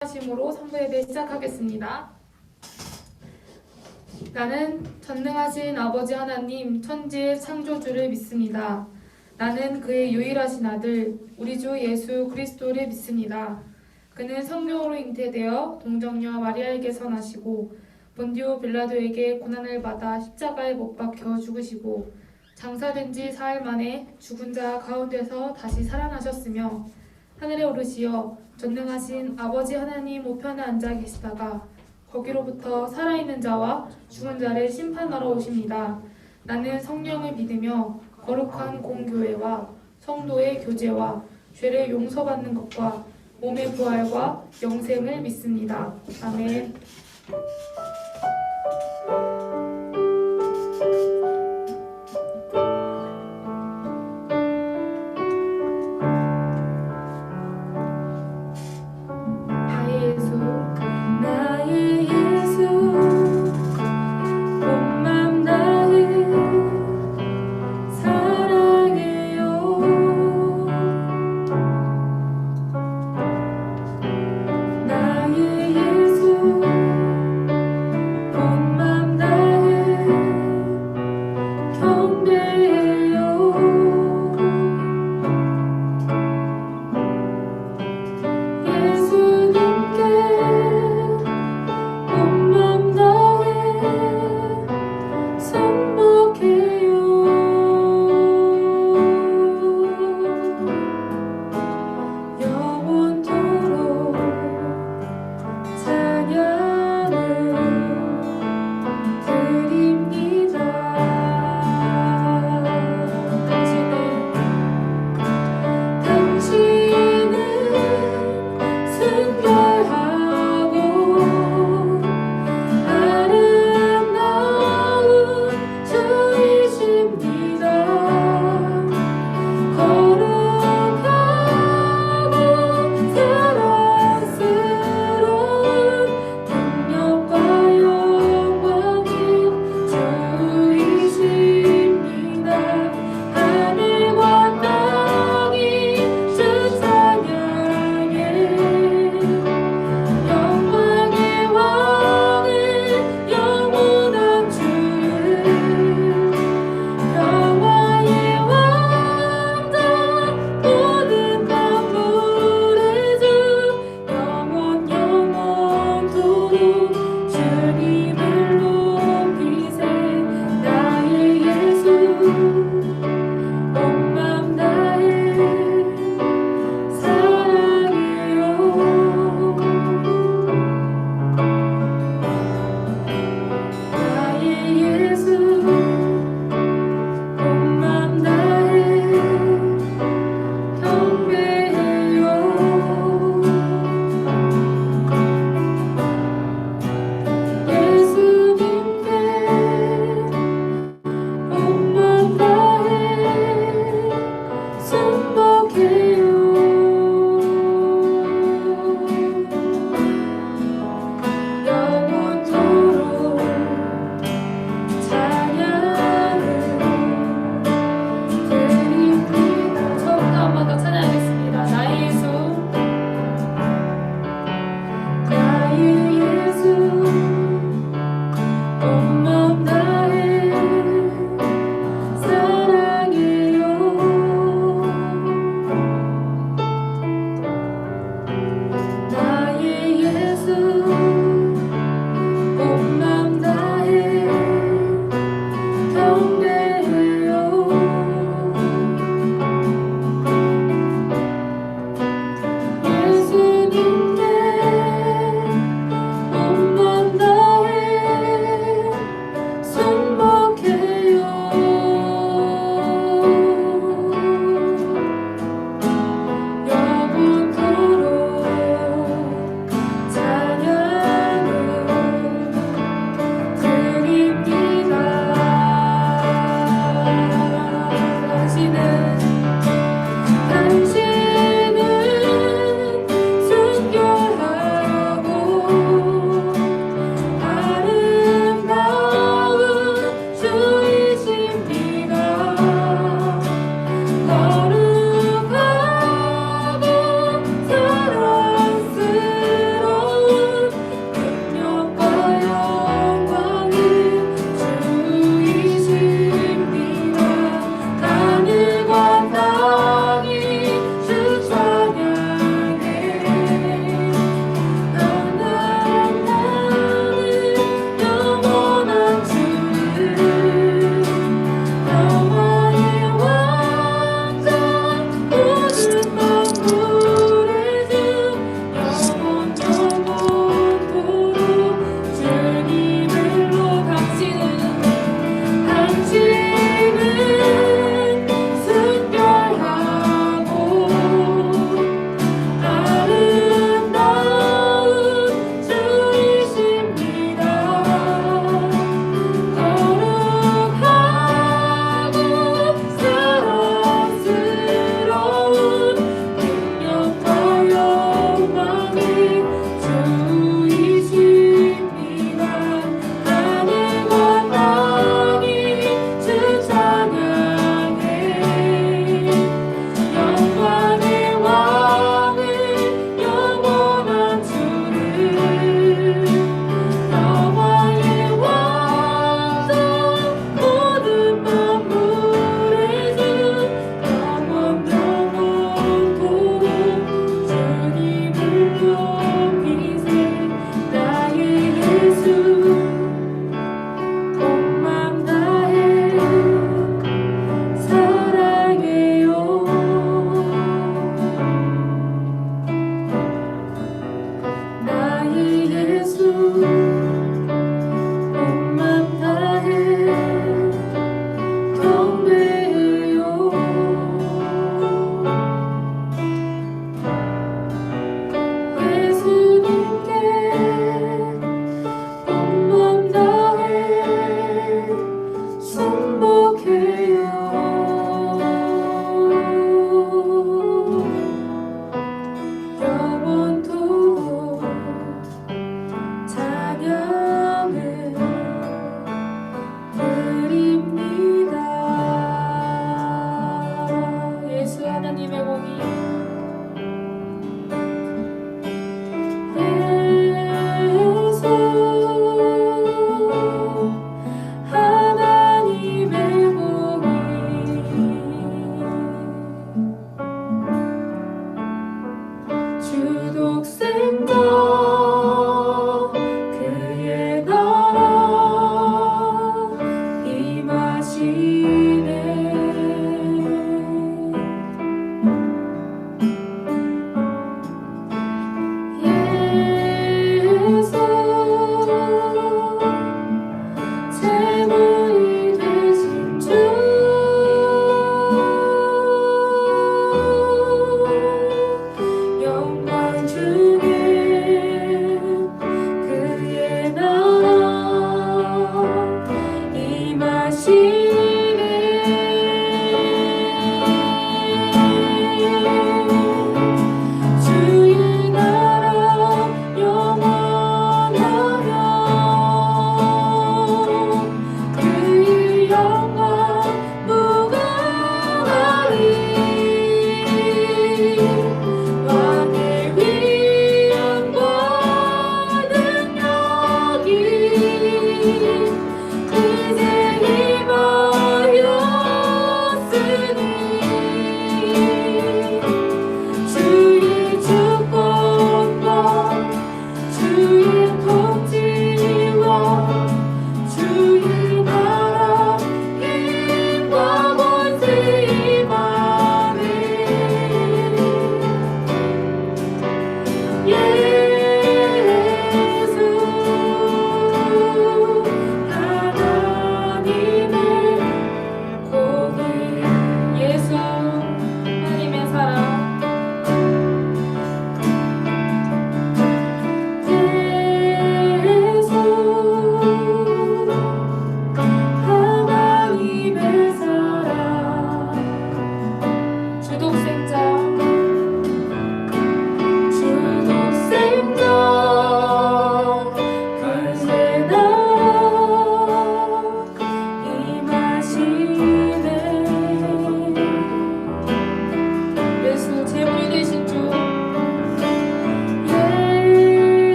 하심으로 3부 예배 시작하겠습니다. 나는 전능하신 아버지 하나님 천지의 창조주를 믿습니다. 나는 그의 유일하신 아들 우리 주 예수 그리스도를 믿습니다. 그는 성령으로 잉태되어 동정녀 마리아에게서 나시고 본디오 빌라도에게 고난을 받아 십자가에 못 박혀 죽으시고 장사된 지 사흘 만에 죽은 자 가운데서 다시 살아나셨으며 하늘에 오르시어 전능하신 아버지 하나님 우편에 앉아 계시다가 거기로부터 살아있는 자와 죽은 자를 심판하러 오십니다. 나는 성령을 믿으며 거룩한 공교회와 성도의 교제와 죄를 용서받는 것과 몸의 부활과 영생을 믿습니다. 아멘. 나의 예수 본 맘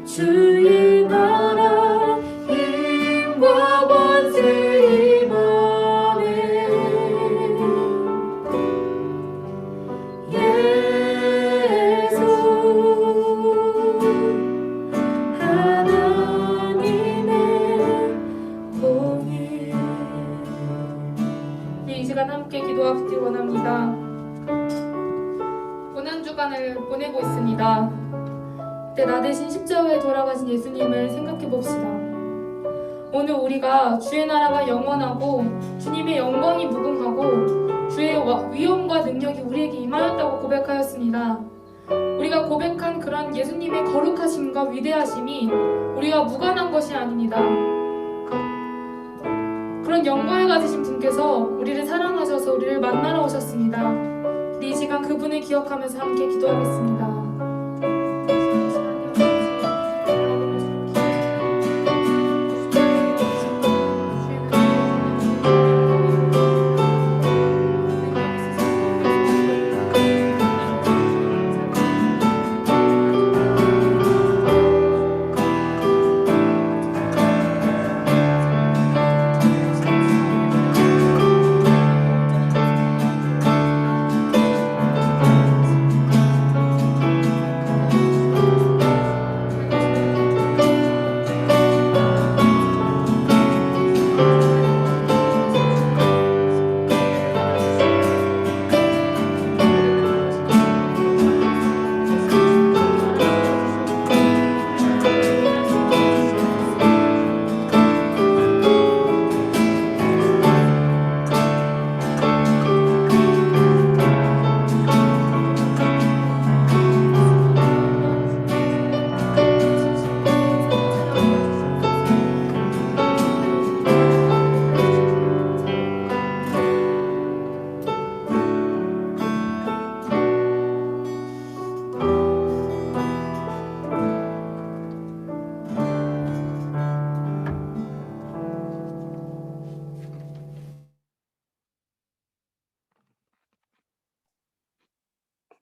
주의 나라 힘과 권세 임하네. 예수 하나님의 공의. 이 시간 함께 기도하시기 원합니다. 고난주간을 보내고 있습니다. 그때 나 대신 십자가에 돌아가신 예수님을 생각해 봅시다. 오늘 우리가 주의 나라가 영원하고 주님의 영광이 무궁하고 주의 위엄과 능력이 우리에게 임하였다고 고백하였습니다. 우리가 고백한 그런 예수님의 거룩하심과 위대하심이 우리가 무관한 것이 아닙니다. 그런 영광을 가지신 분께서 우리를 사랑하셔서 우리를 만나러 오셨습니다. 우리 이 시간 그분을 기억하면서 함께 기도하겠습니다.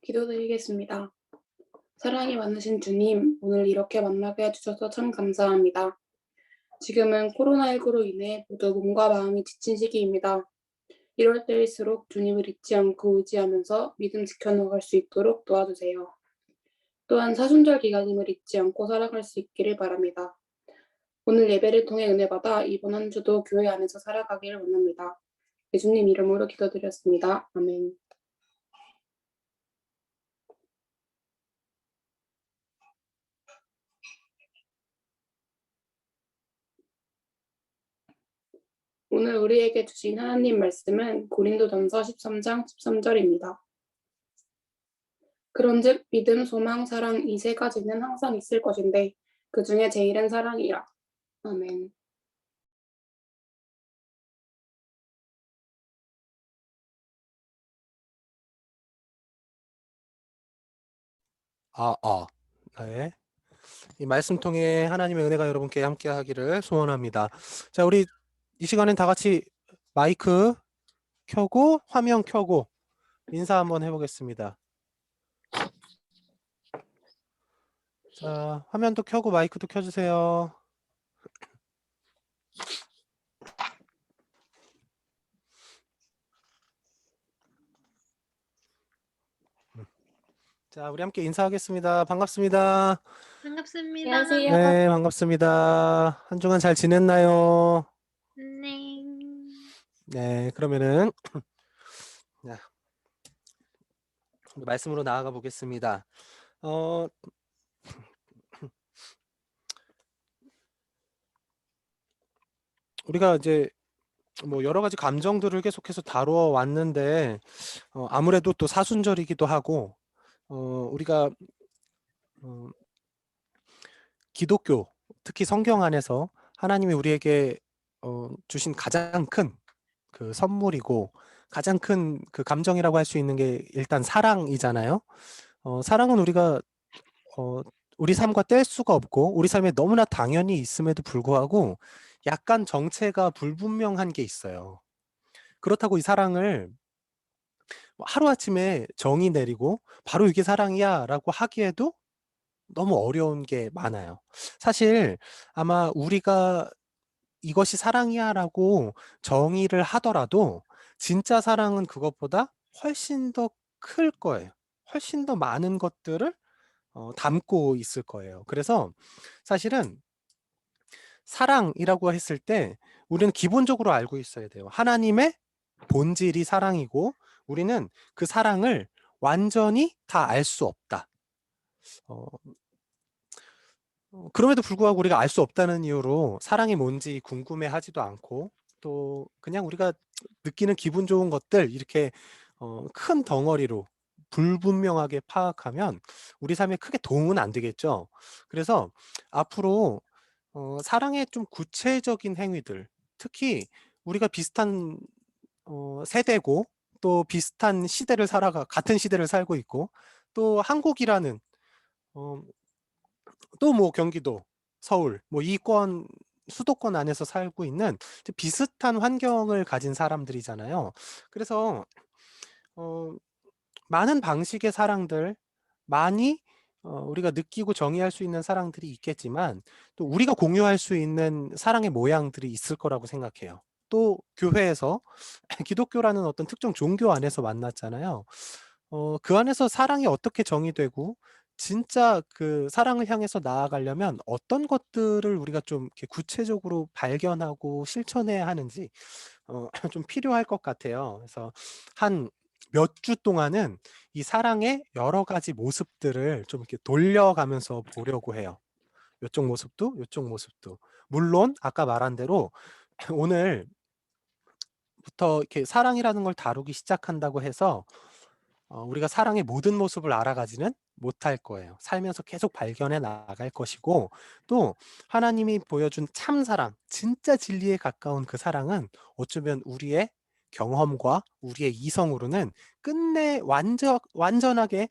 기도드리겠습니다. 사랑이 많으신 주님, 오늘 이렇게 만나게 해주셔서 참 감사합니다. 지금은 코로나19로 인해 모두 몸과 마음이 지친 시기입니다. 이럴 때일수록 주님을 잊지 않고 의지하면서 믿음 지켜나갈 수 있도록 도와주세요. 또한 사순절 기간임을 잊지 않고 살아갈 수 있기를 바랍니다. 오늘 예배를 통해 은혜 받아 이번 한 주도 교회 안에서 살아가기를 원합니다. 예수님 이름으로 기도드렸습니다. 아멘. 오늘 우리에게 주신 하나님 말씀은 고린도전서 13장 13절입니다. 그런즉 믿음, 소망, 사랑 이 세 가지는 항상 있을 것인데 그 중에 제일은 사랑이라. 아멘. 네. 이 말씀 통해 하나님의 은혜가 여러분께 함께 하기를 소원합니다. 자, 우리 이 시간엔 다 같이 마이크 켜고 화면 켜고 인사 한번 해보겠습니다. 자, 화면도 켜고 마이크도 켜주세요. 자, 우리 함께 인사하겠습니다. 반갑습니다. 반갑습니다. 안녕하세요. 네, 반갑습니다. 한 주간 잘 지냈나요? 네. 네, 그러면은 말씀으로 나아가 보겠습니다. 우리가 이제 뭐 여러 가지 감정들을 계속해서 다루어 왔는데 아무래도 또 사순절이기도 하고 우리가 기독교, 특히 성경 안에서 하나님이 우리에게 주신 가장 큰 그 선물이고 가장 큰 그 감정이라고 할 수 있는 게 일단 사랑이잖아요. 사랑은 우리가 우리 삶과 뗄 수가 없고 우리 삶에 너무나 당연히 있음에도 불구하고 약간 정체가 불분명한 게 있어요. 그렇다고 이 사랑을 하루아침에 정의 내리고 바로 이게 사랑이야 라고 하기에도 너무 어려운 게 많아요. 사실 아마 우리가 이것이 사랑이야라고 정의를 하더라도 진짜 사랑은 그것보다 훨씬 더 클 거예요. 훨씬 더 많은 것들을 담고 있을 거예요. 그래서 사실은 사랑이라고 했을 때 우리는 기본적으로 알고 있어야 돼요. 하나님의 본질이 사랑이고 우리는 그 사랑을 완전히 다 알 수 없다. 어, 그럼에도 불구하고 우리가 알 수 없다는 이유로 사랑이 뭔지 궁금해하지도 않고 또 그냥 우리가 느끼는 기분 좋은 것들 이렇게 큰 덩어리로 불분명하게 파악하면 우리 삶에 크게 도움은 안 되겠죠. 그래서 앞으로 사랑의 좀 구체적인 행위들, 특히 우리가 비슷한 세대고 또 비슷한 시대를 같은 시대를 살고 있고 또 한국이라는 또 뭐 경기도, 서울, 뭐 이권 수도권 안에서 살고 있는 비슷한 환경을 가진 사람들이잖아요. 그래서 어, 많은 방식의 사랑들, 많이 우리가 느끼고 정의할 수 있는 사랑들이 있겠지만 또 우리가 공유할 수 있는 사랑의 모양들이 있을 거라고 생각해요. 또 교회에서 기독교라는 어떤 특정 종교 안에서 만났잖아요. 그 안에서 사랑이 어떻게 정의되고 진짜 그 사랑을 향해서 나아가려면 어떤 것들을 우리가 좀 이렇게 구체적으로 발견하고 실천해야 하는지 좀 필요할 것 같아요. 그래서 한 몇 주 동안은 이 사랑의 여러 가지 모습들을 좀 이렇게 돌려가면서 보려고 해요. 요쪽 모습도, 요쪽 모습도. 물론 아까 말한 대로 오늘부터 이렇게 사랑이라는 걸 다루기 시작한다고 해서 우리가 사랑의 모든 모습을 알아가지는 못할 거예요. 살면서 계속 발견해 나갈 것이고 또 하나님이 보여준 참사랑, 진짜 진리에 가까운 그 사랑은 어쩌면 우리의 경험과 우리의 이성으로는 끝내 완전하게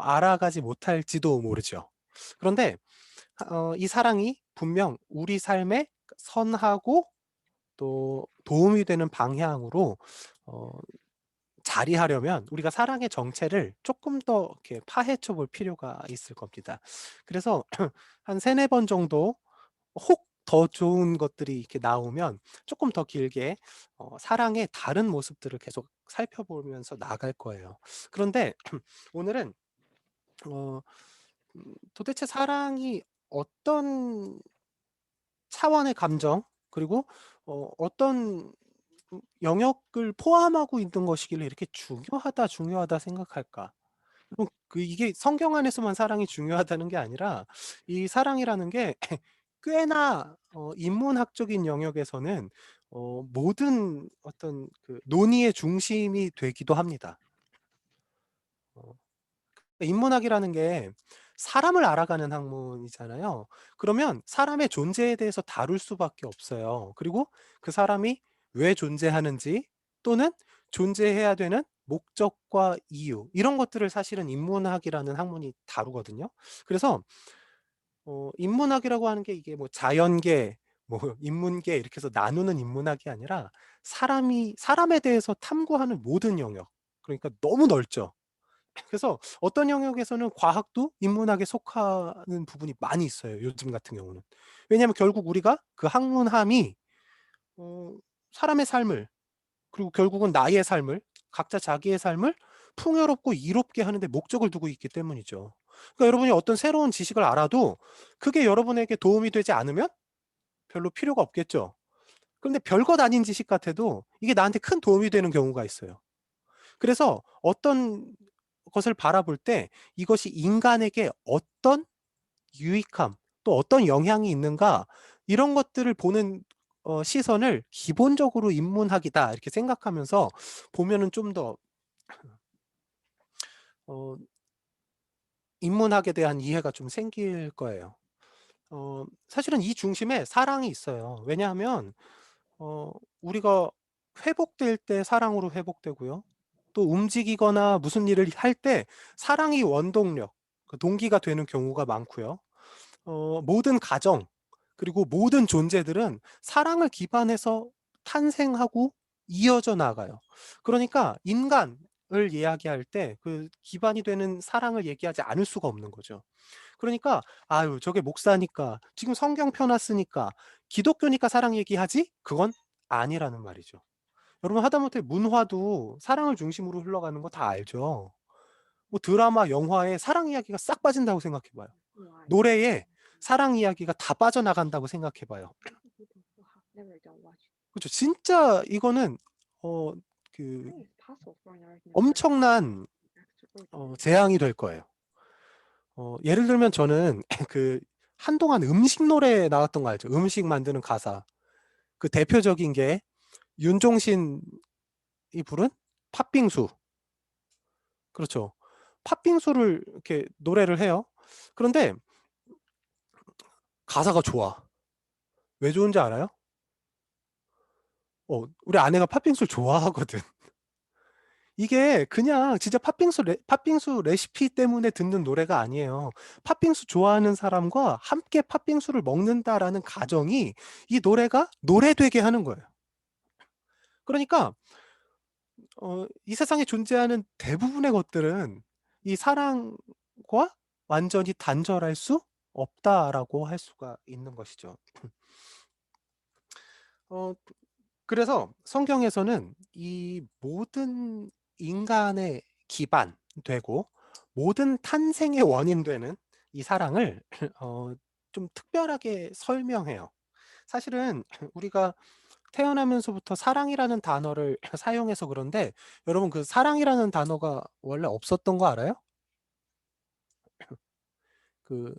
알아가지 못할지도 모르죠. 그런데 이 사랑이 분명 우리 삶에 선하고 또 도움이 되는 방향으로 자리하려면 우리가 사랑의 정체를 조금 더 이렇게 파헤쳐 볼 필요가 있을 겁니다. 그래서 한 3-4번 정도 혹 더 좋은 것들이 이렇게 나오면 조금 더 길게 사랑의 다른 모습들을 계속 살펴보면서 나갈 거예요. 그런데 오늘은 어 도대체 사랑이 어떤 차원의 감정 그리고 어떤 영역을 포함하고 있는 것이길래 이렇게 중요하다 생각할까? 이게 성경 안에서만 사랑이 중요하다는 게 아니라 이 사랑이라는 게 꽤나 인문학적인 영역에서는 모든 어떤 그 논의의 중심이 되기도 합니다. 어, 인문학이라는 게 사람을 알아가는 학문이잖아요. 그러면 사람의 존재에 대해서 다룰 수밖에 없어요. 그리고 그 사람이 왜 존재하는지 또는 존재해야 되는 목적과 이유 이런 것들을 사실은 인문학이라는 학문이 다루거든요. 그래서 인문학이라고 하는 게 이게 뭐 자연계, 뭐 인문계 이렇게 해서 나누는 인문학이 아니라 사람에 대해서 탐구하는 모든 영역. 그러니까 너무 넓죠. 그래서 어떤 영역에서는 과학도 인문학에 속하는 부분이 많이 있어요. 요즘 같은 경우는. 왜냐하면 결국 우리가 그 학문함이 사람의 삶을 그리고 결국은 나의 삶을 각자 자기의 삶을 풍요롭고 이롭게 하는 데 목적을 두고 있기 때문이죠. 그러니까 여러분이 어떤 새로운 지식을 알아도 그게 여러분에게 도움이 되지 않으면 별로 필요가 없겠죠. 그런데 별것 아닌 지식 같아도 이게 나한테 큰 도움이 되는 경우가 있어요. 그래서 어떤 것을 바라볼 때 이것이 인간에게 어떤 유익함 또 어떤 영향이 있는가 이런 것들을 보는 시선을 기본적으로 인문학이다 이렇게 생각하면서 보면은 좀 더 인문학에 대한 이해가 좀 생길 거예요. 사실은 이 중심에 사랑이 있어요. 왜냐하면 우리가 회복될 때 사랑으로 회복되고요. 또 움직이거나 무슨 일을 할 때 사랑이 원동력, 그 동기가 되는 경우가 많고요. 모든 가정 그리고 모든 존재들은 사랑을 기반해서 탄생하고 이어져 나가요. 그러니까 인간을 이야기할 때 그 기반이 되는 사랑을 얘기하지 않을 수가 없는 거죠. 그러니까 아유 저게 목사니까 지금 성경 펴놨으니까 기독교니까 사랑 얘기하지? 그건 아니라는 말이죠. 여러분 하다못해 문화도 사랑을 중심으로 흘러가는 거 다 알죠. 뭐 드라마, 영화에 사랑 이야기가 싹 빠진다고 생각해 봐요. 노래에 사랑 이야기가 다 빠져나간다고 생각해 봐요. 그렇죠. 진짜 이거는 그 엄청난 재앙이 될 거예요. 예를 들면 저는 그 한동안 음식 노래 나왔던 거 알죠? 음식 만드는 가사. 그 대표적인 게 윤종신이 부른 팥빙수. 그렇죠. 팥빙수를 이렇게 노래를 해요. 그런데 가사가 좋아. 왜 좋은지 알아요? 우리 아내가 팥빙수를 좋아하거든. 이게 그냥 진짜 팥빙수 레시피 때문에 듣는 노래가 아니에요. 팥빙수 좋아하는 사람과 함께 팥빙수를 먹는다라는 가정이 이 노래가 노래되게 하는 거예요. 그러니까 이 세상에 존재하는 대부분의 것들은 이 사랑과 완전히 단절할 수 없다라고 할 수가 있는 것이죠. 그래서 성경에서는 이 모든 인간의 기반 되고 모든 탄생의 원인 되는 이 사랑을 좀 특별하게 설명해요. 사실은 우리가 태어나면서부터 사랑이라는 단어를 사용해서 그런데 여러분 그 사랑이라는 단어가 원래 없었던 거 알아요? 그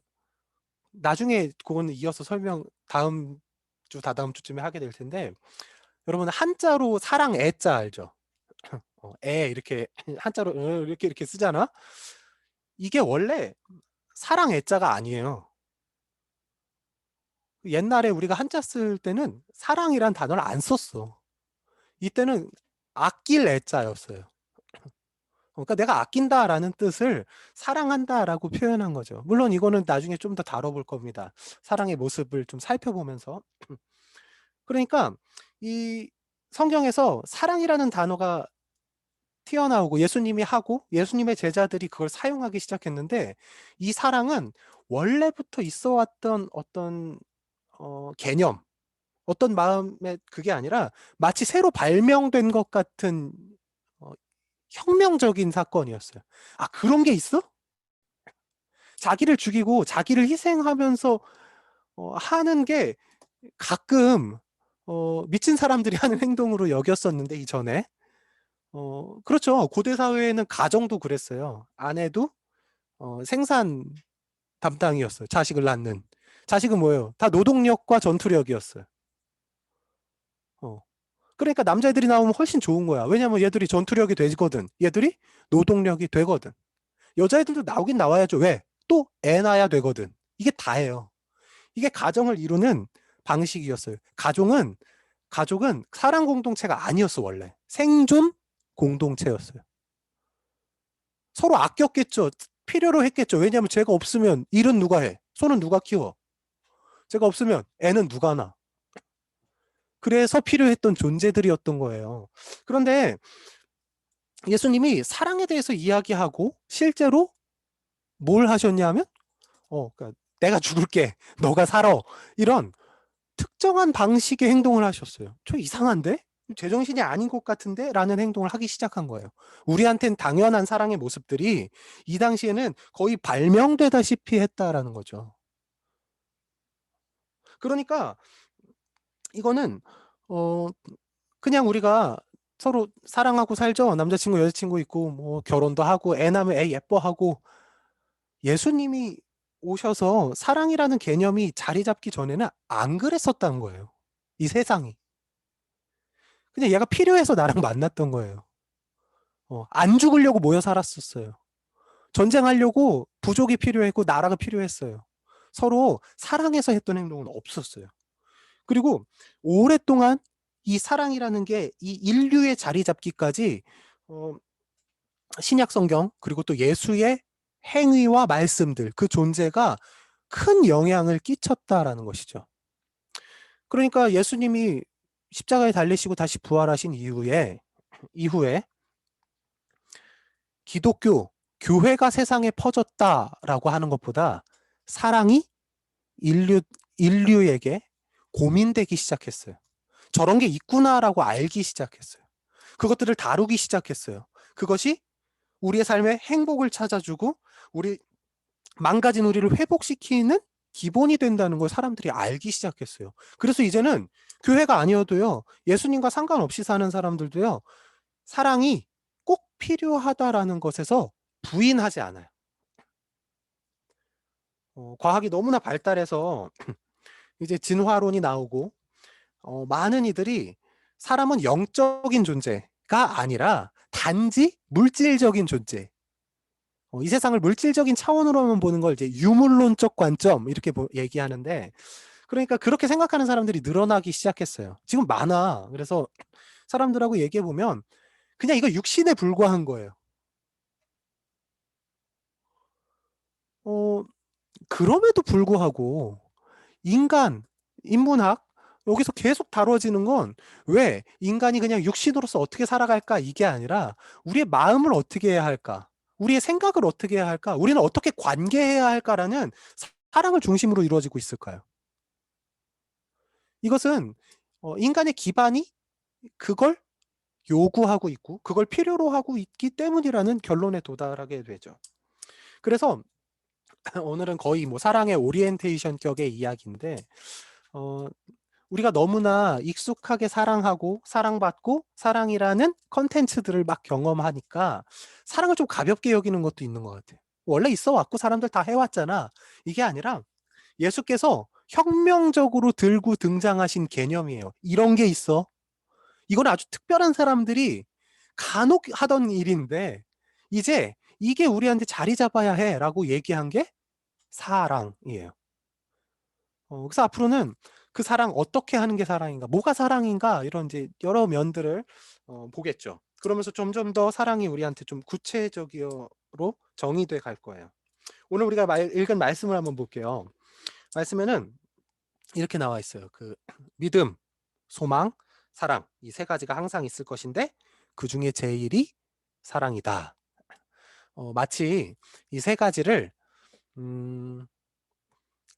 나중에 그거는 이어서 설명 다음 주 다다음 주쯤에 하게 될 텐데 여러분 한자로 사랑 애자 알죠? 애 이렇게 한자로 이렇게 쓰잖아. 이게 원래 사랑 애자가 아니에요. 옛날에 우리가 한자 쓸 때는 사랑이란 단어를 안 썼어. 이때는 아낄 애자였어요. 그러니까 내가 아낀다라는 뜻을 사랑한다라고 표현한 거죠. 물론 이거는 나중에 좀 더 다뤄볼 겁니다. 사랑의 모습을 좀 살펴보면서. 그러니까 이 성경에서 사랑이라는 단어가 튀어나오고 예수님이 하고 예수님의 제자들이 그걸 사용하기 시작했는데 이 사랑은 원래부터 있어 왔던 어떤 개념, 어떤 마음의 그게 아니라 마치 새로 발명된 것 같은 혁명적인 사건이었어요. 아, 그런 게 있어? 자기를 죽이고 자기를 희생하면서 하는 게 가끔 미친 사람들이 하는 행동으로 여겼었는데 이전에 그렇죠. 고대 사회에는 가정도 그랬어요. 아내도 생산 담당이었어요. 자식을 낳는. 자식은 뭐예요? 다 노동력과 전투력이었어요. 그러니까 남자애들이 나오면 훨씬 좋은 거야. 왜냐면 얘들이 전투력이 되거든. 얘들이 노동력이 되거든. 여자애들도 나오긴 나와야죠. 왜? 또 애 낳아야 되거든. 이게 다예요. 이게 가정을 이루는 방식이었어요. 가족은 사랑 공동체가 아니었어, 원래. 생존 공동체였어요. 서로 아꼈겠죠. 필요로 했겠죠. 왜냐하면 제가 없으면 일은 누가 해? 손은 누가 키워? 제가 없으면 애는 누가 낳아? 그래서 필요했던 존재들이었던 거예요. 그런데 예수님이 사랑에 대해서 이야기하고 실제로 뭘 하셨냐면 그러니까 내가 죽을게. 너가 살아. 이런 특정한 방식의 행동을 하셨어요. 저 이상한데? 제정신이 아닌 것 같은데? 라는 행동을 하기 시작한 거예요. 우리한텐 당연한 사랑의 모습들이 이 당시에는 거의 발명되다시피 했다라는 거죠. 그러니까 이거는 그냥 우리가 서로 사랑하고 살죠. 남자친구, 여자친구 있고 뭐 결혼도 하고 애 낳으면 애 예뻐하고 예수님이 오셔서 사랑이라는 개념이 자리 잡기 전에는 안 그랬었다는 거예요. 이 세상이. 그냥 얘가 필요해서 나랑 만났던 거예요. 안 죽으려고 모여 살았었어요. 전쟁하려고 부족이 필요했고 나라가 필요했어요. 서로 사랑해서 했던 행동은 없었어요. 그리고 오랫동안 이 사랑이라는 게 이 인류의 자리 잡기까지 신약 성경 그리고 또 예수의 행위와 말씀들 그 존재가 큰 영향을 끼쳤다라는 것이죠. 그러니까 예수님이 십자가에 달리시고 다시 부활하신 이후에 기독교 교회가 세상에 퍼졌다라고 하는 것보다 사랑이 인류에게 고민되기 시작했어요. 저런 게 있구나라고 알기 시작했어요. 그것들을 다루기 시작했어요. 그것이 우리의 삶에 행복을 찾아주고 우리 망가진 우리를 회복시키는 기본이 된다는 걸 사람들이 알기 시작했어요. 그래서 이제는 교회가 아니어도요, 예수님과 상관없이 사는 사람들도요, 사랑이 꼭 필요하다라는 것에서 부인하지 않아요. 과학이 너무나 발달해서 이제 진화론이 나오고 많은 이들이 사람은 영적인 존재가 아니라 단지 물질적인 존재. 이 세상을 물질적인 차원으로만 보는 걸 이제 유물론적 관점 이렇게 얘기하는데, 그러니까 그렇게 생각하는 사람들이 늘어나기 시작했어요. 지금 많아. 그래서 사람들하고 얘기해 보면 그냥 이거 육신에 불과한 거예요. 그럼에도 불구하고 인문학 여기서 계속 다뤄지는 건 왜 인간이 그냥 육신으로서 어떻게 살아갈까 이게 아니라 우리의 마음을 어떻게 해야 할까, 우리의 생각을 어떻게 해야 할까, 우리는 어떻게 관계해야 할까라는 사랑을 중심으로 이루어지고 있을까요? 이것은 인간의 기반이 그걸 요구하고 있고 그걸 필요로 하고 있기 때문이라는 결론에 도달하게 되죠. 그래서 오늘은 거의 뭐 사랑의 오리엔테이션 격의 이야기인데, 우리가 너무나 익숙하게 사랑하고 사랑받고 사랑이라는 컨텐츠들을 막 경험하니까 사랑을 좀 가볍게 여기는 것도 있는 것 같아요. 원래 있어 왔고 사람들 다 해왔잖아. 이게 아니라 예수께서 혁명적으로 들고 등장하신 개념이에요. 이런 게 있어. 이건 아주 특별한 사람들이 간혹 하던 일인데 이제 이게 우리한테 자리 잡아야 해라고 얘기한 게 사랑이에요. 그래서 앞으로는 그 사랑 어떻게 하는 게 사랑인가, 뭐가 사랑인가, 이런 이제 여러 면들을 보겠죠. 그러면서 점점 더 사랑이 우리한테 좀 구체적으로 정의돼 갈 거예요. 오늘 우리가 읽은 말씀을 한번 볼게요. 말씀에는 이렇게 나와 있어요. 그 믿음, 소망, 사랑, 이 세 가지가 항상 있을 것인데 그 중에 제일이 사랑이다. 마치 이 세 가지를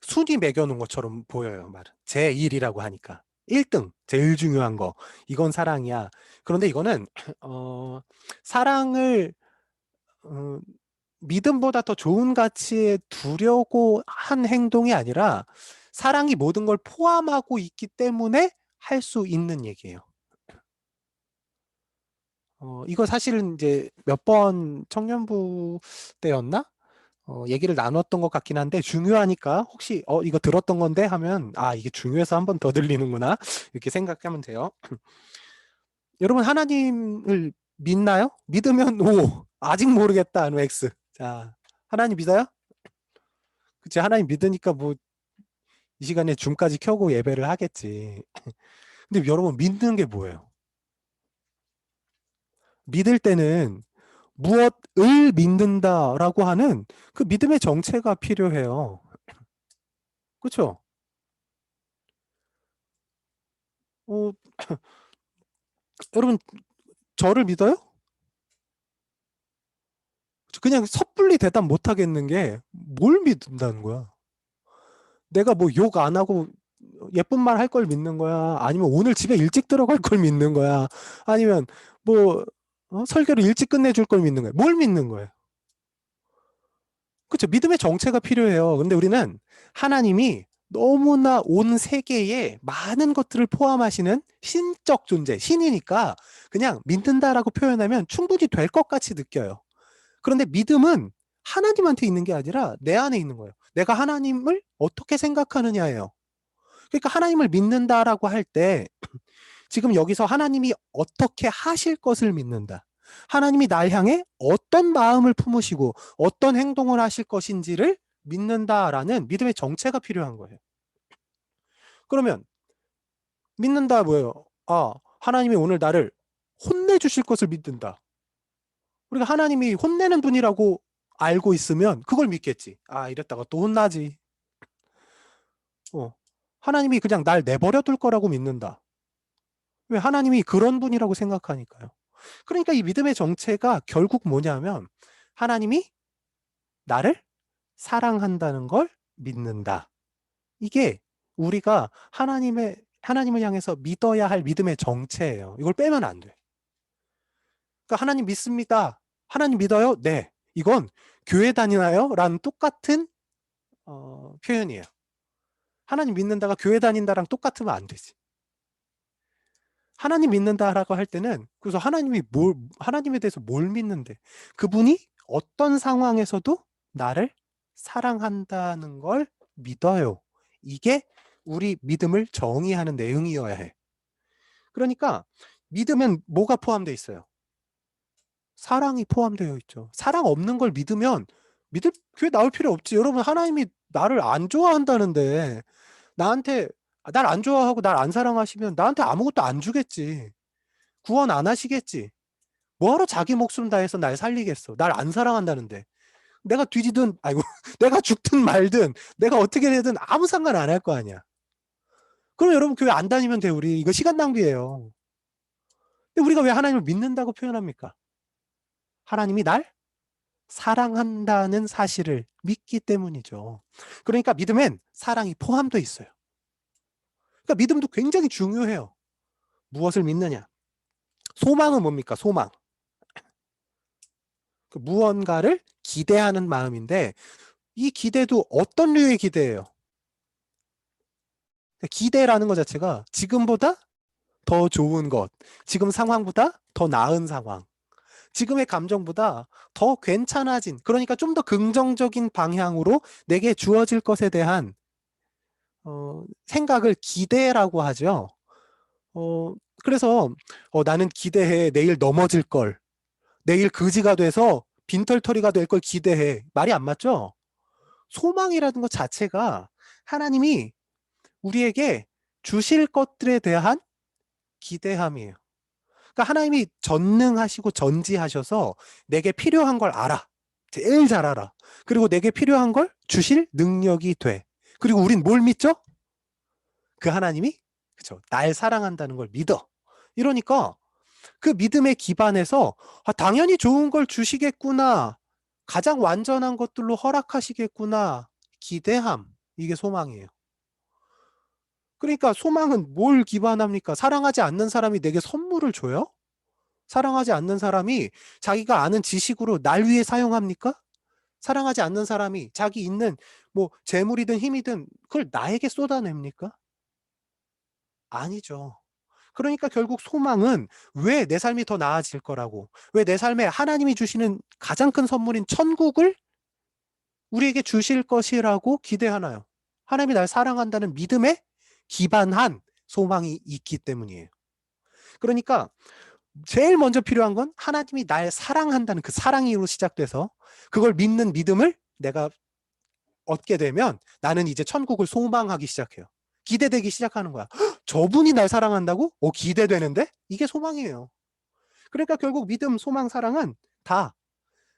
순위 매겨놓은 것처럼 보여요. 말은 제1이라고 하니까 1등 제일 중요한 거 이건 사랑이야. 그런데 이거는 사랑을 믿음보다 더 좋은 가치에 두려고 한 행동이 아니라 사랑이 모든 걸 포함하고 있기 때문에 할 수 있는 얘기예요. 이거 사실은 이제 몇 번 청년부 때였나? 얘기를 나눴던 것 같긴 한데 중요하니까 혹시 이거 들었던 건데 하면 이게 중요해서 한 번 더 들리는구나 이렇게 생각하면 돼요. 여러분 하나님을 믿나요? 믿으면 O, 아직 모르겠다는 X. 자, 하나님 믿어요? 그치, 하나님 믿으니까 뭐 이 시간에 줌까지 켜고 예배를 하겠지. 근데 여러분 믿는 게 뭐예요? 믿을 때는 무엇을 믿는다라고 하는 그 믿음의 정체가 필요해요. 그렇죠? 여러분 저를 믿어요? 그냥 섣불리 대답 못 하겠는 게 뭘 믿는다는 거야? 내가 뭐 욕 안 하고 예쁜 말 할 걸 믿는 거야? 아니면 오늘 집에 일찍 들어갈 걸 믿는 거야? 아니면 뭐 설교를 일찍 끝내줄 걸 믿는 거야? 뭘 믿는 거예요? 그렇죠? 믿음의 정체가 필요해요. 근데 우리는 하나님이 너무나 온 세계에 많은 것들을 포함하시는 신적 존재, 신이니까 그냥 믿는다라고 표현하면 충분히 될 것 같이 느껴요. 그런데 믿음은 하나님한테 있는 게 아니라 내 안에 있는 거예요. 내가 하나님을 어떻게 생각하느냐예요. 그러니까 하나님을 믿는다라고 할 때 지금 여기서 하나님이 어떻게 하실 것을 믿는다. 하나님이 날 향해 어떤 마음을 품으시고 어떤 행동을 하실 것인지를 믿는다라는 믿음의 정체가 필요한 거예요. 그러면 믿는다 뭐예요? 하나님이 오늘 나를 혼내주실 것을 믿는다. 우리가 하나님이 혼내는 분이라고 알고 있으면 그걸 믿겠지. 이랬다가 또 혼나지. 하나님이 그냥 날 내버려 둘 거라고 믿는다. 왜? 하나님이 그런 분이라고 생각하니까요. 그러니까 이 믿음의 정체가 결국 뭐냐면 하나님이 나를 사랑한다는 걸 믿는다. 이게 우리가 하나님을 향해서 믿어야 할 믿음의 정체예요. 이걸 빼면 안 돼. 그러니까 하나님 믿습니다. 하나님 믿어요? 네. 이건 교회 다니나요? 라는 똑같은 표현이에요. 하나님 믿는다가 교회 다닌다랑 똑같으면 안 되지. 하나님 믿는다라고 할 때는 그래서 하나님에 대해서 뭘 믿는데 그분이 어떤 상황에서도 나를 사랑한다는 걸 믿어요. 이게 우리 믿음을 정의하는 내용이어야 해. 그러니까 믿으면 뭐가 포함되어 있어요? 사랑이 포함되어 있죠. 사랑 없는 걸 믿으면 믿을 교회 나올 필요 없지. 여러분 하나님이 나를 안 좋아한다는데 나한테 날 안 좋아하고 날 안 사랑하시면 나한테 아무것도 안 주겠지. 구원 안 하시겠지. 뭐하러 자기 목숨 다해서 날 살리겠어. 날 안 사랑한다는데. 내가 뒤지든 아이고 내가 죽든 말든 내가 어떻게 되든 아무 상관 안 할 거 아니야. 그럼 여러분 교회 안 다니면 돼. 우리 이거 시간 낭비예요. 근데 우리가 왜 하나님을 믿는다고 표현합니까? 하나님이 날 사랑한다는 사실을 믿기 때문이죠. 그러니까 믿음엔 사랑이 포함되어 있어요. 그러니까 믿음도 굉장히 중요해요. 무엇을 믿느냐? 소망은 뭡니까? 소망. 무언가를 기대하는 마음인데 이 기대도 어떤 류의 기대예요? 기대라는 것 자체가 지금보다 더 좋은 것, 지금 상황보다 더 나은 상황, 지금의 감정보다 더 괜찮아진, 그러니까 좀 더 긍정적인 방향으로 내게 주어질 것에 대한 생각을 기대라고 하죠. 그래서 나는 기대해. 내일 넘어질 걸. 내일 거지가 돼서 빈털터리가 될 걸 기대해. 말이 안 맞죠? 소망이라는 것 자체가 하나님이 우리에게 주실 것들에 대한 기대함이에요. 그러니까 하나님이 전능하시고 전지하셔서 내게 필요한 걸 알아. 제일 잘 알아. 그리고 내게 필요한 걸 주실 능력이 돼. 그리고 우린 뭘 믿죠? 그 하나님이 그쵸, 날 사랑한다는 걸 믿어. 이러니까 그 믿음에 기반해서 당연히 좋은 걸 주시겠구나. 가장 완전한 것들로 허락하시겠구나. 기대함. 이게 소망이에요. 그러니까 소망은 뭘 기반합니까? 사랑하지 않는 사람이 내게 선물을 줘요? 사랑하지 않는 사람이 자기가 아는 지식으로 날 위해 사용합니까? 사랑하지 않는 사람이 자기 있는 뭐 재물이든 힘이든 그걸 나에게 쏟아냅니까? 아니죠. 그러니까 결국 소망은 왜 내 삶이 더 나아질 거라고, 왜 내 삶에 하나님이 주시는 가장 큰 선물인 천국을 우리에게 주실 것이라고 기대하나요? 하나님이 날 사랑한다는 믿음에 기반한 소망이 있기 때문이에요. 그러니까 제일 먼저 필요한 건 하나님이 날 사랑한다는 그 사랑으로 시작돼서 그걸 믿는 믿음을 내가 얻게 되면 나는 이제 천국을 소망하기 시작해요. 기대되기 시작하는 거야. 저분이 날 사랑한다고? 기대되는데? 이게 소망이에요. 그러니까 결국 믿음, 소망, 사랑은 다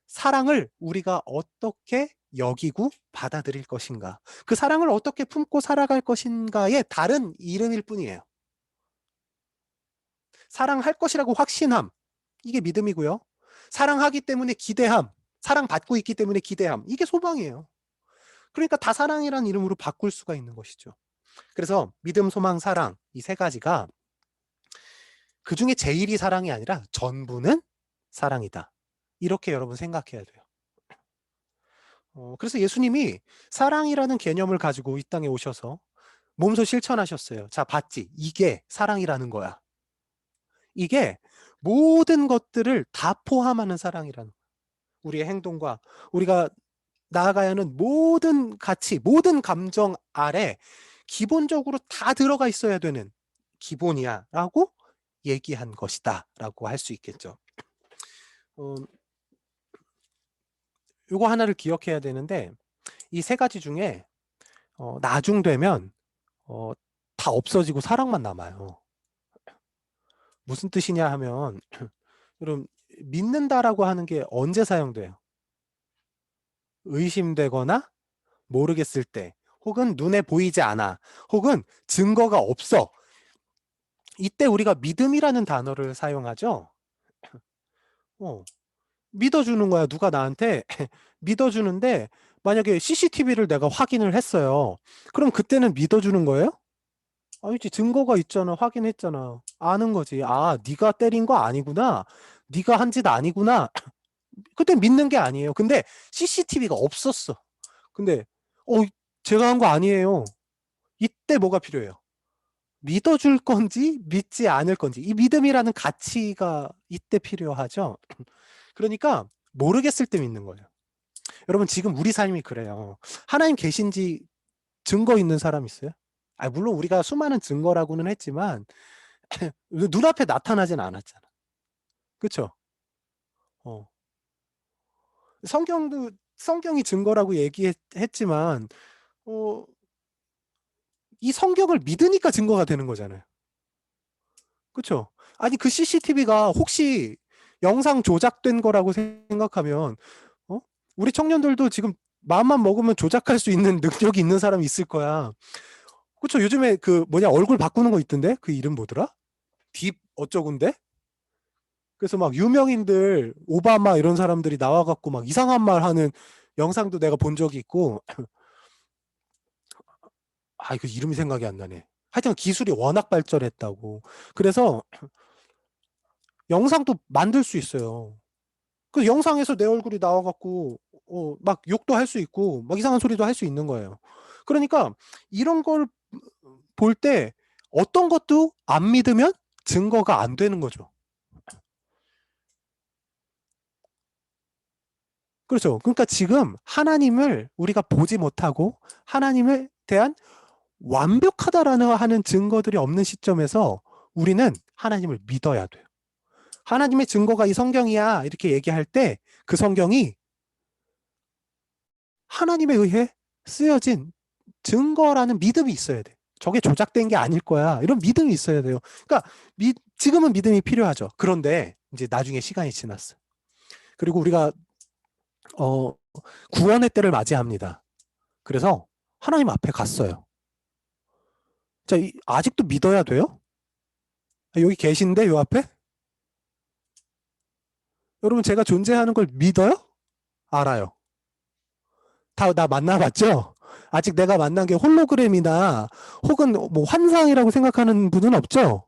사랑을 우리가 어떻게 여기고 받아들일 것인가, 그 사랑을 어떻게 품고 살아갈 것인가의 다른 이름일 뿐이에요. 사랑할 것이라고 확신함, 이게 믿음이고요. 사랑하기 때문에 기대함, 사랑받고 있기 때문에 기대함, 이게 소망이에요. 그러니까 다 사랑이라는 이름으로 바꿀 수가 있는 것이죠. 그래서 믿음, 소망, 사랑, 이 세 가지가 그 중에 제일이 사랑이 아니라 전부는 사랑이다. 이렇게 여러분 생각해야 돼요. 그래서 예수님이 사랑이라는 개념을 가지고 이 땅에 오셔서 몸소 실천하셨어요. 자, 봤지? 이게 사랑이라는 거야. 이게 모든 것들을 다 포함하는 사랑이라는 거야. 우리의 행동과 우리가 나아가야 하는 모든 가치, 모든 감정 아래 기본적으로 다 들어가 있어야 되는 기본이야 라고 얘기한 것이다 라고 할 수 있겠죠. 요거 하나를 기억해야 되는데 이 세 가지 중에 나중되면 다 없어지고 사랑만 남아요. 무슨 뜻이냐 하면 여러분 믿는다라고 하는 게 언제 사용돼요? 의심되거나 모르겠을 때, 혹은 눈에 보이지 않아, 혹은 증거가 없어. 이때 우리가 믿음이라는 단어를 사용하죠. 믿어주는 거야. 누가 나한테 믿어주는데 만약에 CCTV를 내가 확인을 했어요. 그럼 그때는 믿어주는 거예요? 아니지, 증거가 있잖아. 확인했잖아. 아는 거지. 아, 네가 때린 거 아니구나. 네가 한 짓 아니구나. 그때 믿는 게 아니에요. 근데 CCTV가 없었어. 근데 제가 한 거 아니에요. 이때 뭐가 필요해요? 믿어줄 건지 믿지 않을 건지. 이 믿음이라는 가치가 이때 필요하죠. 그러니까 모르겠을 때 믿는 거예요. 여러분, 지금 우리 삶이 그래요. 하나님 계신지 증거 있는 사람 있어요? 물론 우리가 수많은 증거라고는 했지만 눈앞에 나타나진 않았잖아. 그렇죠? 어. 성경이 증거라고 얘기했지만 이 성경을 믿으니까 증거가 되는 거잖아요. 그렇죠? 아니, 그 CCTV가 혹시 영상 조작된 거라고 생각하면 우리 청년들도 지금 마음만 먹으면 조작할 수 있는 능력이 있는 사람이 있을 거야. 그렇죠? 요즘에 그 얼굴 바꾸는 거 있던데? 그 이름 뭐더라? 딥 어쩌군데? 그래서 막 유명인들, 오바마 이런 사람들이 나와갖고 막 이상한 말 하는 영상도 내가 본 적이 있고, 그 이름이 생각이 안 나네. 하여튼 기술이 워낙 발전했다고. 그래서 영상도 만들 수 있어요. 그 영상에서 내 얼굴이 나와갖고 막 욕도 할 수 있고 막 이상한 소리도 할 수 있는 거예요. 그러니까 이런 걸 볼 때 어떤 것도 안 믿으면 증거가 안 되는 거죠. 그렇죠. 그러니까 지금 하나님을 우리가 보지 못하고 하나님에 대한 완벽하다라는 하는 증거들이 없는 시점에서 우리는 하나님을 믿어야 돼요. 하나님의 증거가 이 성경이야 이렇게 얘기할 때 그 성경이 하나님에 의해 쓰여진 증거라는 믿음이 있어야 돼. 저게 조작된 게 아닐 거야. 이런 믿음이 있어야 돼요. 그러니까 지금은 믿음이 필요하죠. 그런데 이제 나중에 시간이 지났어. 그리고 우리가 구원의 때를 맞이합니다. 그래서 하나님 앞에 갔어요. 자, 아직도 믿어야 돼요? 여기 계신데, 요 앞에? 여러분, 제가 존재하는 걸 믿어요? 알아요. 다 나 만나봤죠? 아직 내가 만난 게 홀로그램이나 혹은 뭐 환상이라고 생각하는 분은 없죠?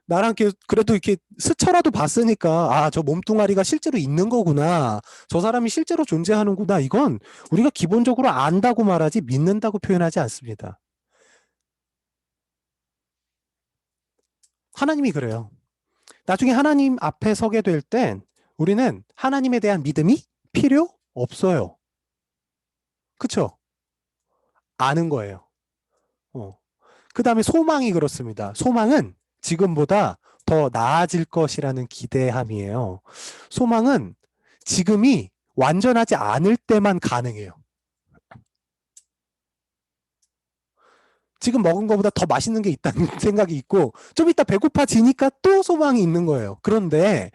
나랑 그래도 이렇게 스쳐라도 봤으니까, 저 몸뚱아리가 실제로 있는 거구나. 저 사람이 실제로 존재하는구나. 이건 우리가 기본적으로 안다고 말하지 믿는다고 표현하지 않습니다. 하나님이 그래요. 나중에 하나님 앞에 서게 될 땐 우리는 하나님에 대한 믿음이 필요 없어요. 그쵸? 아는 거예요. 그 다음에 소망이 그렇습니다. 소망은 지금보다 더 나아질 것이라는 기대함이에요. 소망은 지금이 완전하지 않을 때만 가능해요. 지금 먹은 것보다 더 맛있는 게 있다는 생각이 있고 좀 이따 배고파지니까 또 소망이 있는 거예요. 그런데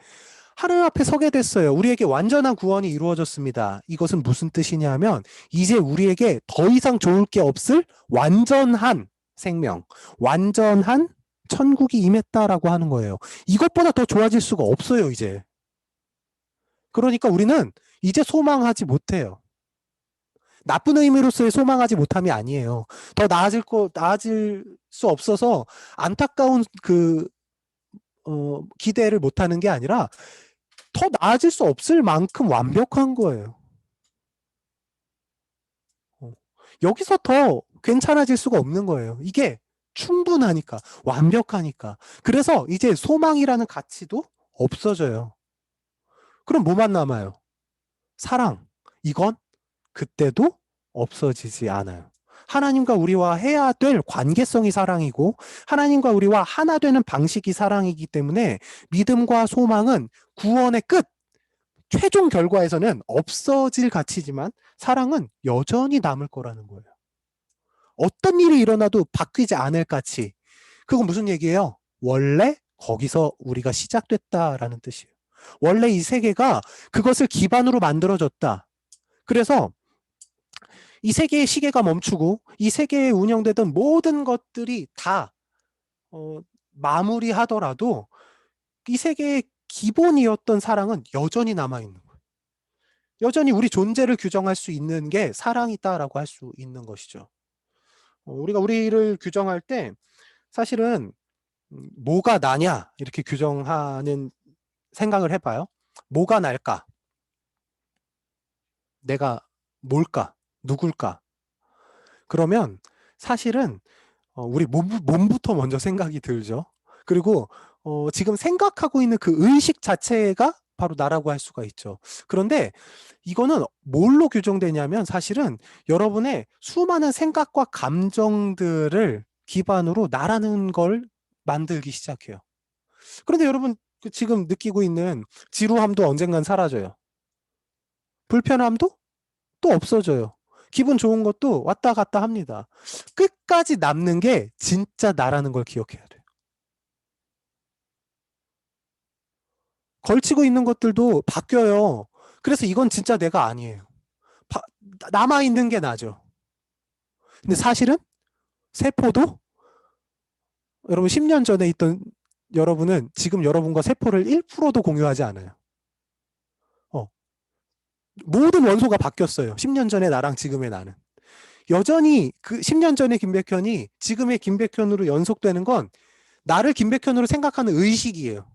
하나님 앞에 서게 됐어요. 우리에게 완전한 구원이 이루어졌습니다. 이것은 무슨 뜻이냐면 이제 우리에게 더 이상 좋을 게 없을 완전한 생명, 완전한 천국이 임했다라고 하는 거예요. 이것보다 더 좋아질 수가 없어요, 이제. 그러니까 우리는 이제 소망하지 못해요. 나쁜 의미로서의 소망하지 못함이 아니에요. 더 나아질 수 없어서 안타까운 기대를 못하는 게 아니라 더 나아질 수 없을 만큼 완벽한 거예요. 여기서 더 괜찮아질 수가 없는 거예요. 이게 충분하니까, 완벽하니까. 그래서 이제 소망이라는 가치도 없어져요. 그럼 뭐만 남아요? 사랑. 이건 그때도 없어지지 않아요. 하나님과 우리와 해야 될 관계성이 사랑이고 하나님과 우리와 하나 되는 방식이 사랑이기 때문에 믿음과 소망은 구원의 끝, 최종 결과에서는 없어질 가치지만 사랑은 여전히 남을 거라는 거예요. 어떤 일이 일어나도 바뀌지 않을 가치. 그건 무슨 얘기예요? 원래 거기서 우리가 시작됐다라는 뜻이에요. 원래 이 세계가 그것을 기반으로 만들어졌다. 그래서 이 세계의 시계가 멈추고 이 세계에 운영되던 모든 것들이 다 마무리하더라도 이 세계의 기본이었던 사랑은 여전히 남아있는 거예요. 여전히 우리 존재를 규정할 수 있는 게 사랑이다라고 할 수 있는 것이죠. 우리가 우리를 규정할 때 사실은 뭐가 나냐 이렇게 규정하는 생각을 해봐요. 뭐가 날까? 내가 뭘까? 누굴까? 그러면 사실은 우리 몸부터 먼저 생각이 들죠. 그리고 지금 생각하고 있는 그 의식 자체가 바로 나라고 할 수가 있죠. 그런데 이거는 뭘로 규정되냐면 사실은 여러분의 수많은 생각과 감정들을 기반으로 나라는 걸 만들기 시작해요. 그런데 여러분 지금 느끼고 있는 지루함도 언젠간 사라져요. 불편함도 또 없어져요. 기분 좋은 것도 왔다 갔다 합니다. 끝까지 남는 게 진짜 나라는 걸 기억해야 돼요. 걸치고 있는 것들도 바뀌어요. 그래서 이건 진짜 내가 아니에요. 남아있는 게 나죠. 근데 사실은 세포도 여러분 10년 전에 있던 여러분은 지금 여러분과 세포를 1%도 공유하지 않아요. 모든 원소가 바뀌었어요. 10년 전에 나랑 지금의 나는. 여전히 그 10년 전의 김백현이 지금의 김백현으로 연속되는 건 나를 김백현으로 생각하는 의식이에요.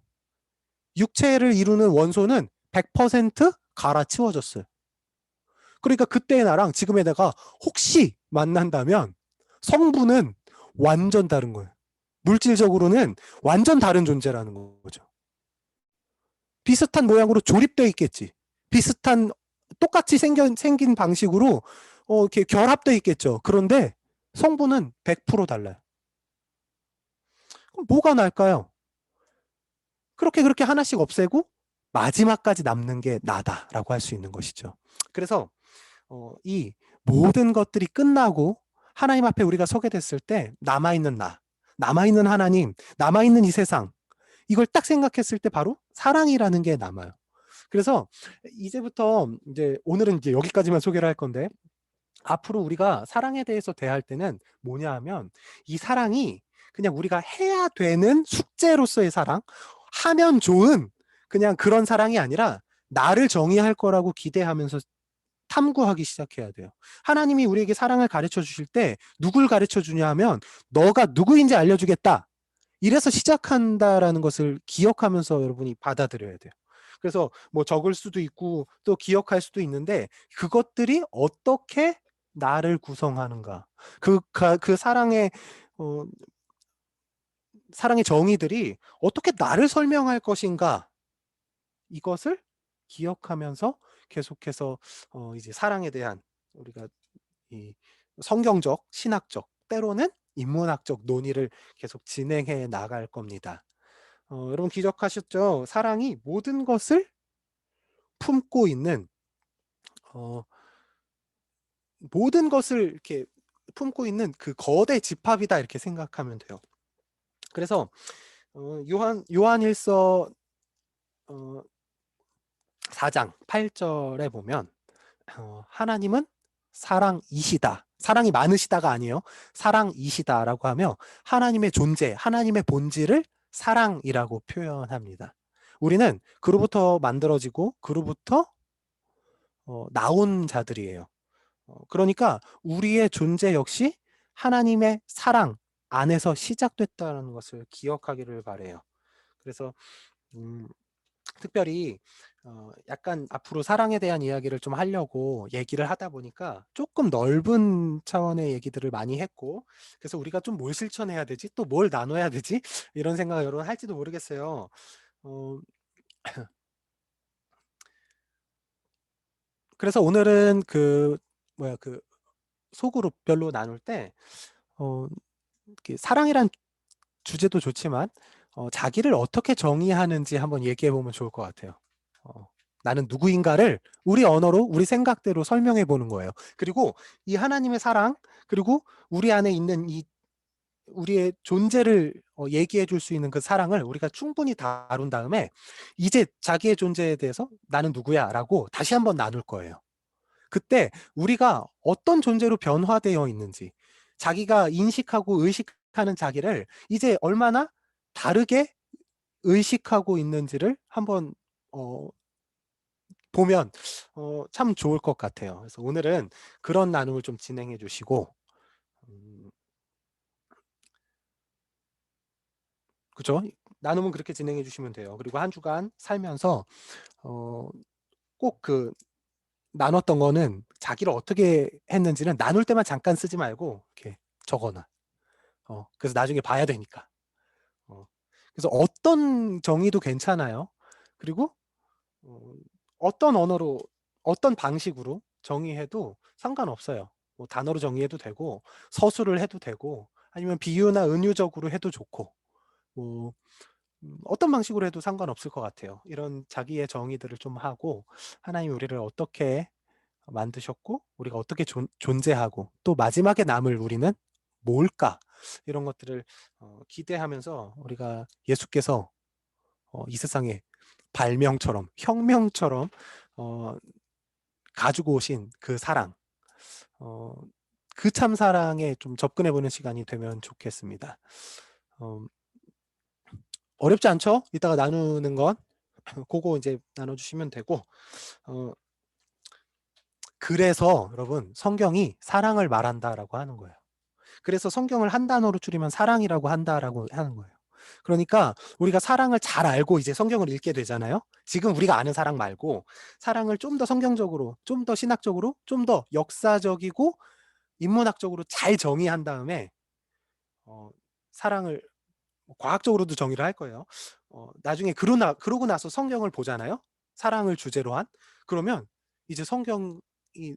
육체를 이루는 원소는 100% 갈아치워졌어요. 그러니까 그때의 나랑 지금의 내가 혹시 만난다면 성분은 완전 다른 거예요. 물질적으로는 완전 다른 존재라는 거죠. 비슷한 모양으로 조립되어 있겠지. 비슷한 똑같이 생긴 방식으로 이렇게 결합되어 있겠죠. 그런데 성분은 100% 달라요. 그럼 뭐가 날까요? 그렇게 하나씩 없애고 마지막까지 남는 게 나다라고 할 수 있는 것이죠. 그래서 이 모든 것들이 끝나고 하나님 앞에 우리가 서게 됐을 때 남아있는 나, 남아있는 하나님, 남아있는 이 세상, 이걸 딱 생각했을 때 바로 사랑이라는 게 남아요. 그래서 이제부터 이제 오늘은 이제 여기까지만 소개를 할 건데 앞으로 우리가 사랑에 대해서 대할 때는 뭐냐 하면 이 사랑이 그냥 우리가 해야 되는 숙제로서의 사랑, 하면 좋은 그냥 그런 사랑이 아니라 나를 정의할 거라고 기대하면서 탐구하기 시작해야 돼요. 하나님이 우리에게 사랑을 가르쳐 주실 때 누굴 가르쳐 주냐 하면 너가 누구인지 알려주겠다. 이래서 시작한다라는 것을 기억하면서 여러분이 받아들여야 돼요. 그래서 뭐 적을 수도 있고 또 기억할 수도 있는데 그것들이 어떻게 나를 구성하는가. 그 사랑의 정의들이 어떻게 나를 설명할 것인가. 이것을 기억하면서 계속해서 이제 사랑에 대한 우리가 이 성경적, 신학적, 때로는 인문학적 논의를 계속 진행해 나갈 겁니다. 여러분 기억하셨죠? 사랑이 모든 것을 품고 있는 모든 것을 이렇게 품고 있는 그 거대 집합이다 이렇게 생각하면 돼요. 그래서 요한일서 4장 8절에 보면 하나님은 사랑이시다. 사랑이 많으시다가 아니에요. 사랑이시다라고 하며 하나님의 존재, 하나님의 본질을 사랑이라고 표현합니다. 우리는 그로부터 만들어지고 그로부터 나온 자들이에요. 그러니까 우리의 존재 역시 하나님의 사랑 안에서 시작됐다는 것을 기억하기를 바래요. 그래서 특별히 약간 앞으로 사랑에 대한 이야기를 좀 하려고 얘기를 하다 보니까 조금 넓은 차원의 얘기들을 많이 했고 그래서 우리가 좀 뭘 실천해야 되지? 또 뭘 나눠야 되지? 이런 생각을 여러분 할지도 모르겠어요. 그래서 오늘은 그 소그룹별로 나눌 때 사랑이란 주제도 좋지만 자기를 어떻게 정의하는지 한번 얘기해 보면 좋을 것 같아요. 나는 누구인가를 우리 언어로 우리 생각대로 설명해 보는 거예요. 그리고 이 하나님의 사랑 그리고 우리 안에 있는 이 우리의 존재를 얘기해 줄 수 있는 그 사랑을 우리가 충분히 다룬 다음에 이제 자기의 존재에 대해서 나는 누구야 라고 다시 한번 나눌 거예요. 그때 우리가 어떤 존재로 변화되어 있는지 자기가 인식하고 의식하는 자기를 이제 얼마나 다르게 의식하고 있는지를 한번 보면 참 좋을 것 같아요. 그래서 오늘은 그런 나눔을 좀 진행해 주시고 그죠? 나눔은 그렇게 진행해 주시면 돼요. 그리고 한 주간 살면서 꼭 그 나눴던 거는 자기를 어떻게 했는지는 나눌 때만 잠깐 쓰지 말고 이렇게 적어놔. 그래서 나중에 봐야 되니까. 그래서 어떤 정의도 괜찮아요. 그리고 어떤 언어로 어떤 방식으로 정의해도 상관없어요. 뭐 단어로 정의해도 되고 서술을 해도 되고 아니면 비유나 은유적으로 해도 좋고 뭐 어떤 방식으로 해도 상관없을 것 같아요. 이런 자기의 정의들을 좀 하고 하나님이 우리를 어떻게 만드셨고 우리가 어떻게 존재하고 또 마지막에 남을 우리는 뭘까? 이런 것들을 기대하면서 우리가 예수께서 이 세상에 발명처럼 혁명처럼 가지고 오신 그 사랑 그 참 사랑에 좀 접근해 보는 시간이 되면 좋겠습니다. 어렵지 않죠? 이따가 나누는 건 그거 이제 나눠주시면 되고 그래서 여러분 성경이 사랑을 말한다라고 하는 거예요. 그래서 성경을 한 단어로 줄이면 사랑이라고 한다라고 하는 거예요. 그러니까 우리가 사랑을 잘 알고 이제 성경을 읽게 되잖아요. 지금 우리가 아는 사랑 말고 사랑을 좀 더 성경적으로, 좀 더 신학적으로, 좀 더 역사적이고 인문학적으로 잘 정의한 다음에 사랑을 과학적으로도 정의를 할 거예요. 나중에 그러고 나서 성경을 보잖아요. 사랑을 주제로 한. 그러면 이제 성경이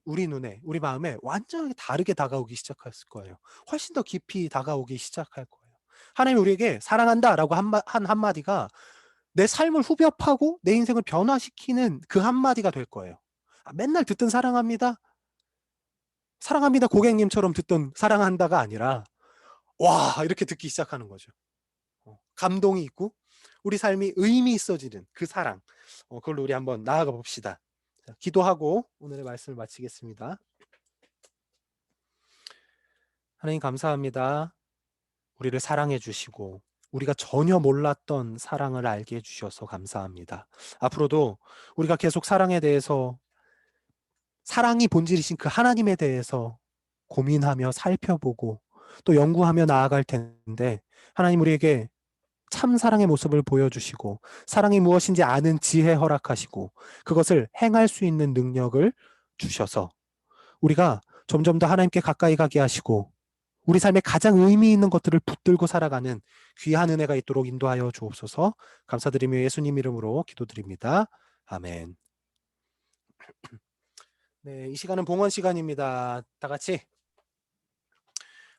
우리 눈에, 우리 마음에 완전히 다르게 다가오기 시작했을 거예요. 훨씬 더 깊이 다가오기 시작할 거예요. 하나님이 우리에게 사랑한다라고 한 한마디가 내 삶을 후벼 파고 내 인생을 변화시키는 그 한마디가 될 거예요. 맨날 듣던 사랑합니다. 사랑합니다 고객님처럼 듣던 사랑한다가 아니라 와 이렇게 듣기 시작하는 거죠. 감동이 있고 우리 삶이 의미 있어지는 그 사랑 그걸로 우리 한번 나아가 봅시다. 자, 기도하고 오늘의 말씀을 마치겠습니다. 하나님 감사합니다. 우리를 사랑해 주시고 우리가 전혀 몰랐던 사랑을 알게 해주셔서 감사합니다. 앞으로도 우리가 계속 사랑에 대해서 사랑이 본질이신 그 하나님에 대해서 고민하며 살펴보고 또 연구하며 나아갈 텐데 하나님 우리에게 참 사랑의 모습을 보여주시고 사랑이 무엇인지 아는 지혜 허락하시고 그것을 행할 수 있는 능력을 주셔서 우리가 점점 더 하나님께 가까이 가게 하시고 우리 삶에 가장 의미 있는 것들을 붙들고 살아가는 귀한 은혜가 있도록 인도하여 주옵소서. 감사드리며 예수님 이름으로 기도드립니다. 아멘. 네, 이 시간은 봉헌 시간입니다. 다 같이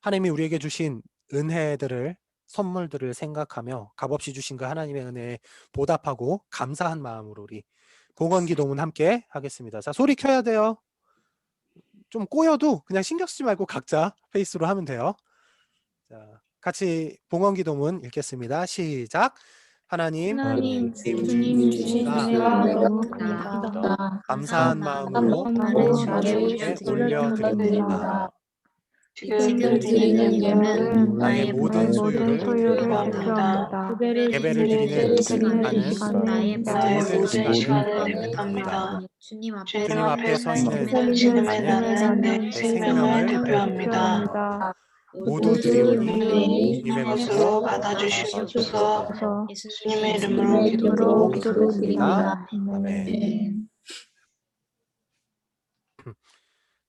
하나님이 우리에게 주신 은혜들을 선물들을 생각하며 값없이 주신 그 하나님의 은혜에 보답하고 감사한 마음으로 우리 봉헌 기도문 함께 하겠습니다. 자, 소리 켜야 돼요. 좀 꼬여도 그냥 신경 쓰지 말고 각자 페이스로 하면 돼요. 자, 같이 봉헌 기도문 읽겠습니다. 시작. 하나님 주님 주신 은혜로 감사한 마음으로 주님께 올려드립니다. 지금 드리는 예물은 나의 모든 소유를 대표합니다. 예배를 드리는 시간은 나의 모든 시간을 대표합니다. 주님 주님 앞에 서 있는 지금의 나는 나는 내 내 생명을 생명을 대표합니다. 모두 모두 드리오니 드리오니 주님의 것으로 것으로 받아주시옵소서. 받아주시옵소서. 주님의 이름으로 기도드립니다. 아멘. 네.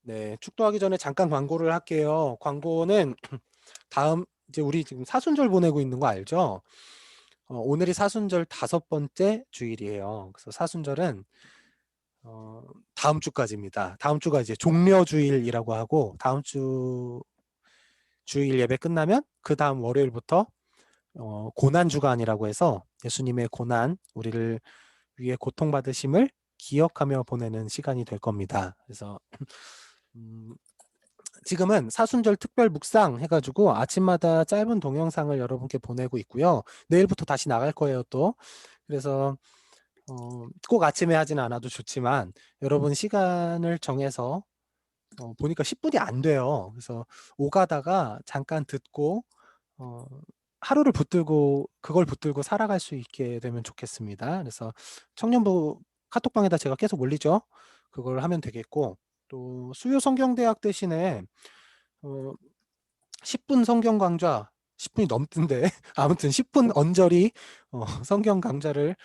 네, 축도하기 전에 잠깐 광고를 할게요. 광고는 다음 이제 우리 지금 사순절 보내고 있는 거 알죠? 오늘이 사순절 5번째 주일이에요. 그래서 사순절은 다음 주까지입니다. 다음 주가 이제 종려주일이라고 하고 다음 주일 예배 끝나면 그 다음 월요일부터 고난 주간이라고 해서 예수님의 고난, 우리를 위해 고통받으심을 기억하며 보내는 시간이 될 겁니다. 그래서 지금은 사순절 특별 묵상 해가지고 아침마다 짧은 동영상을 여러분께 보내고 있고요. 내일부터 다시 나갈 거예요, 또. 그래서 꼭 아침에 하진 않아도 좋지만 여러분 시간을 정해서 보니까 10분이 안 돼요. 그래서 오가다가 잠깐 듣고 하루를 그걸 붙들고 살아갈 수 있게 되면 좋겠습니다. 그래서 청년부 카톡방에다 제가 계속 올리죠. 그걸 하면 되겠고, 또 수요 성경대학 대신에 10분 성경 강좌, 10분이 넘던데 아무튼 10분 언저리 성경 강좌를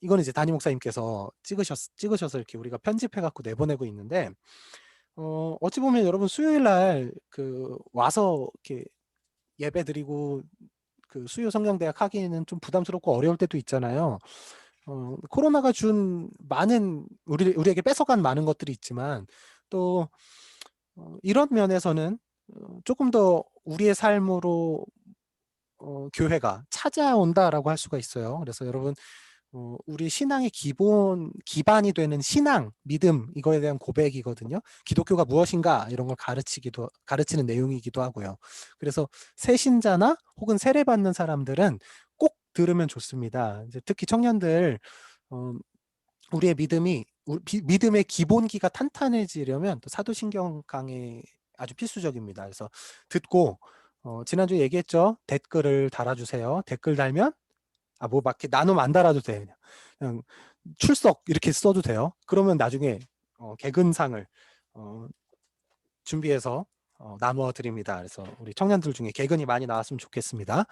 이건 이제 담임 목사님께서 찍으셔서 이렇게 우리가 편집해 갖고 내보내고 있는데, 어찌 보면 여러분 수요일 날 그 와서 이렇게 예배 드리고 그 수요 성경대학 하기에는 좀 부담스럽고 어려울 때도 있잖아요. 코로나가 준 많은 우리에게 뺏어간 많은 것들이 있지만, 또 이런 면에서는 조금 더 우리의 삶으로 교회가 찾아온다라고 할 수가 있어요. 그래서 여러분, 우리 신앙의 기반이 되는 신앙, 믿음, 이거에 대한 고백이거든요. 기독교가 무엇인가 이런 걸 가르치는 내용이기도 하고요. 그래서 새신자나 혹은 세례받는 사람들은 꼭 들으면 좋습니다. 이제 특히 청년들, 우리의 믿음의 기본기가 탄탄해지려면 또 사도신경 강의 아주 필수적입니다. 그래서 듣고, 지난주에 얘기했죠. 댓글을 달아주세요. 댓글 달면 뭐 막 이렇게 나누면 안 달아도 돼. 그냥 출석 이렇게 써도 돼요. 그러면 나중에 개근상을 준비해서 나누어 드립니다. 그래서 우리 청년들 중에 개근이 많이 나왔으면 좋겠습니다.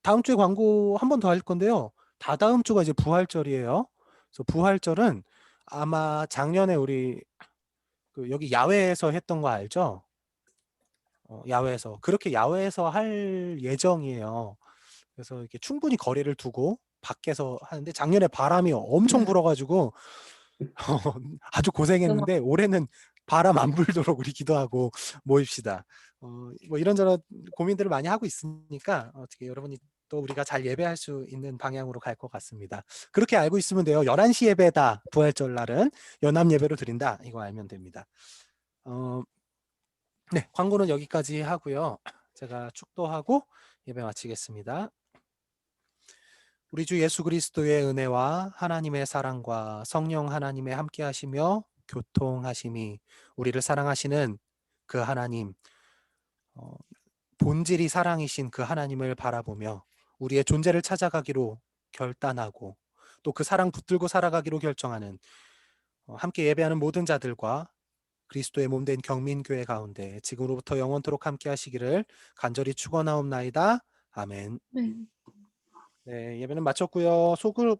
다음 주에 광고 한 번 더 할 건데요. 다다음 주가 이제 부활절이에요. 그래서 부활절은 아마 작년에 우리 여기 야외에서 했던 거 알죠? 야외에서 그렇게 야외에서 할 예정이에요. 그래서 이렇게 충분히 거리를 두고 밖에서 하는데, 작년에 바람이 엄청 불어가지고 아주 고생했는데 올해는 바람 안 불도록 우리 기도하고 모입시다. 뭐 이런저런 고민들을 많이 하고 있으니까 어떻게 여러분이 또 우리가 잘 예배할 수 있는 방향으로 갈 것 같습니다. 그렇게 알고 있으면 돼요. 11시 예배다. 부활절 날은 연합 예배로 드린다. 이거 알면 됩니다. 네, 광고는 여기까지 하고요. 제가 축도하고 예배 마치겠습니다. 우리 주 예수 그리스도의 은혜와 하나님의 사랑과 성령 하나님의 함께 하시며 교통하심이, 우리를 사랑하시는 그 하나님, 본질이 사랑이신 그 하나님을 바라보며 우리의 존재를 찾아가기로 결단하고 또 그 사랑 붙들고 살아가기로 결정하는 함께 예배하는 모든 자들과 그리스도의 몸된 경민교회 가운데 지금으로부터 영원토록 함께 하시기를 간절히 축원하옵나이다. 아멘. 네. 네, 예배는 마쳤고요. 소그룹